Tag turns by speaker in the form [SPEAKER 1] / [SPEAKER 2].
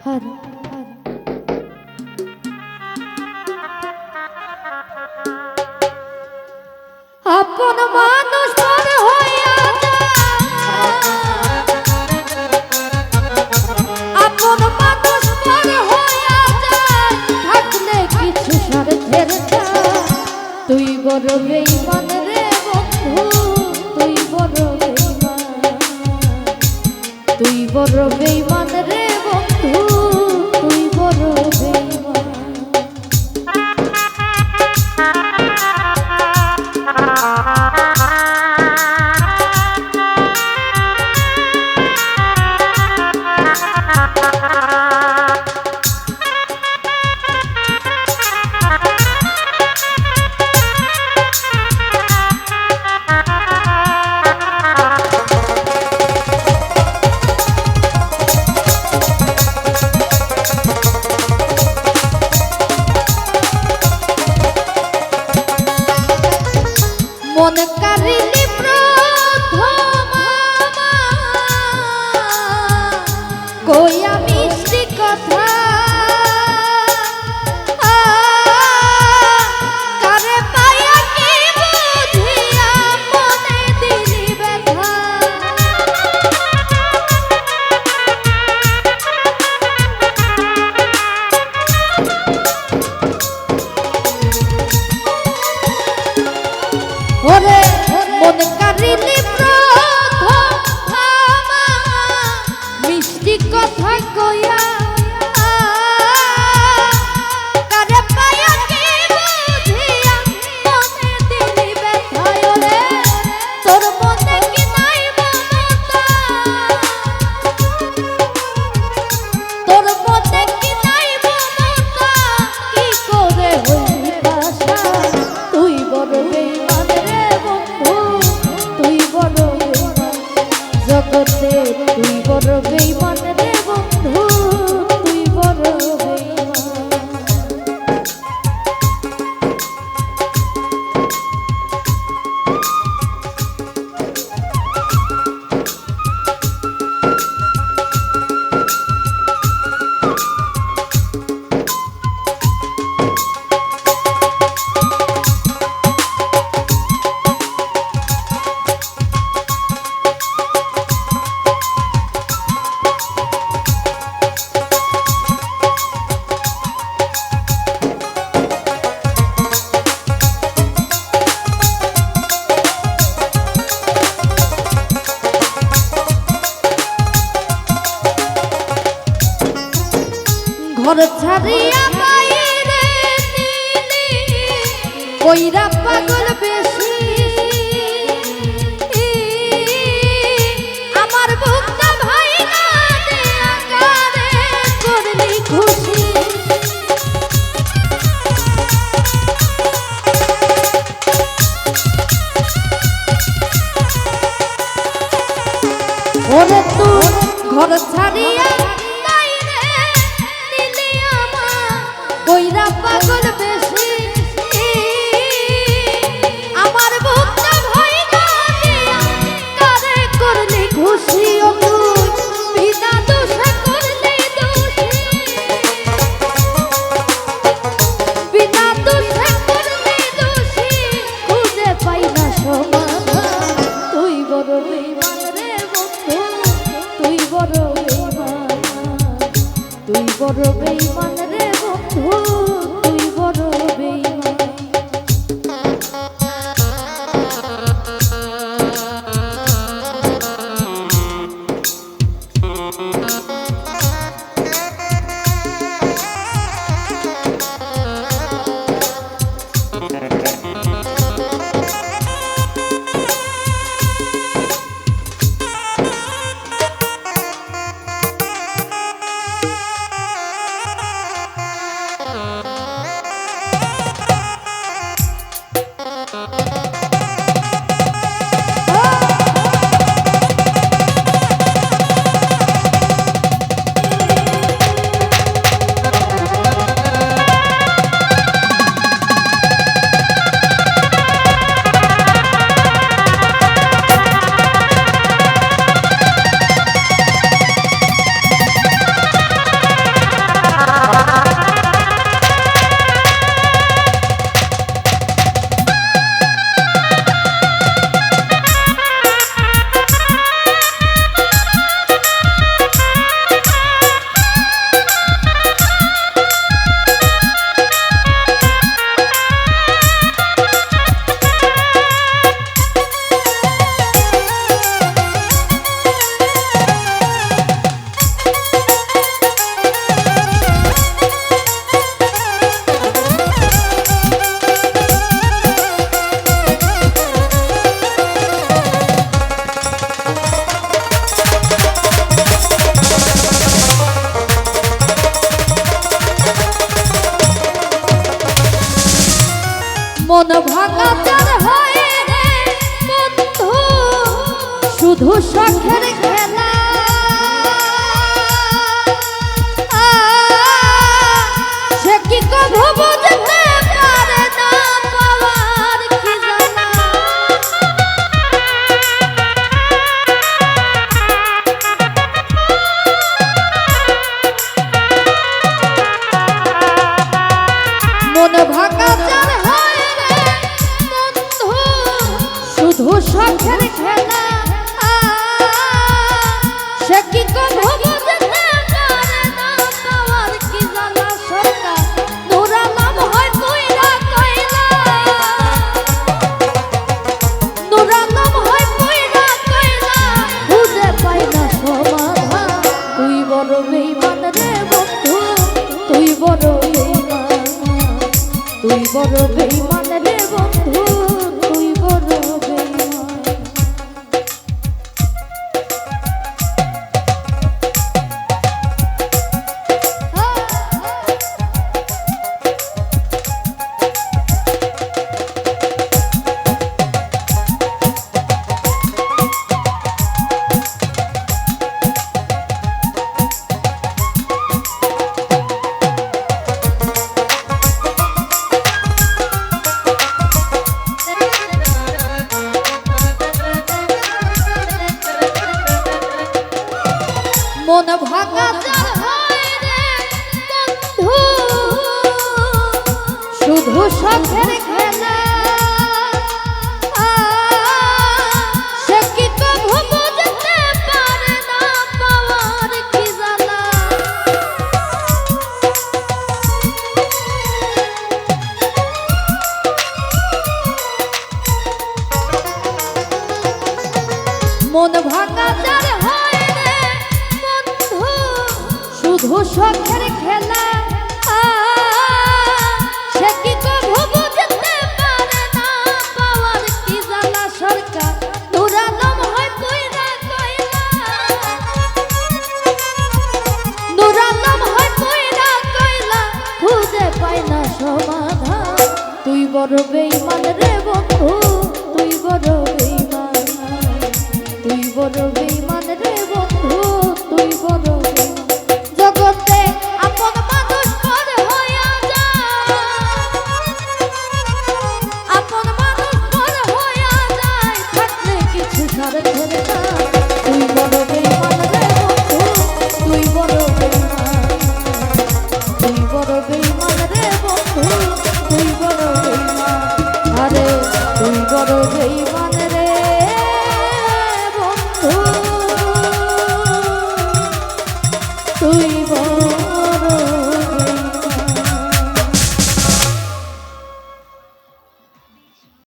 [SPEAKER 1] হর আপন মানুষ পর হইয়া আপন মানুষ পর হইয়া থাকলে কিছু স্বার্থের তুই বড় বেঈমান রে বন্ধু তুই বড় বেঈমান তুই বড় বেঈমান রে বন্ধু তুই বড় বেঈমান মন কারিনি প্রথম কইয়া মিষ্টি কথা কারে পাইয়া কি বুঝিয়া মনে দিলি ব্যথা ওরে মন কারিলি প্রথম মিষ্টি কথা কইয়া কারে পাইয়া কি বুঝিয়া মনে দিলি ব্যথায় ওরে তোর মনে কি নাই মমতা তোর মনে কি নাই মমতা কি করে হইলি ভাষা তুই বড় বেঈমান জগতে তুই বড় বেঈমান রে বন্ধু তুই বড় বেঈমান ঘর ছাড়িয়া বাইরে নিলি কইরা পাগল বেশি আমার বুকটা ভাই না দেয়া কারে করলি খুশি ওরে তুই ঘর ছাড়িয়া কইরা পাগল বেশি আমার বুকটা ভয় না দিয়া কারে করলি খুশি ও তুই বিনা দোষে করলি দোষী বিনা দোষে করলি দোষী খুঁজে পাই না সমাধান তুই বড় বেঈমান রে বন্ধু তুই বড় বেঈমান তুই বড় বেঈমান রে বন্ধু তুই বড় বেঈমান বড় বেঈমান রে বন্ধু তুই বড় বেঈমান তুই বড় বেঈমান রে বন্ধু তুই বড় বেঈমান মন ভাঙা যার হয় রে বন্ধু শুধু শখের খেলা সে কি কভু বুঝতে পারে না পাওয়ার কি জ্বালা মন ভাঙা যার হয় শুধু শখের খেলা সে কি কভু বুঝতে পারে না পাওয়ার কি জ্বালা সরকার নূর আলম হয় পয়রা কয়লা নূর আলম হয় পয়রা কয়লা খুঁজে পায় না সমাধান তুই বড় বেঈমান রে বন্ধু তুই বড় বেঈমান তুই বড় বেঈমান রে বন্ধু তুই বড় জগতে আপন মানুষ পর হইয়া যায় আপন মানুষ পর হইয়া যায় থাকলে কিছু সার ধরে না তুই বড় বেঈমান রে বন্ধু তুই বড় বেঈমান তুই বড় বেঈমান রে বন্ধু তুই বড় বেঈমান আরে তুই বড় বেঈমান রে বন্ধু তুই বড়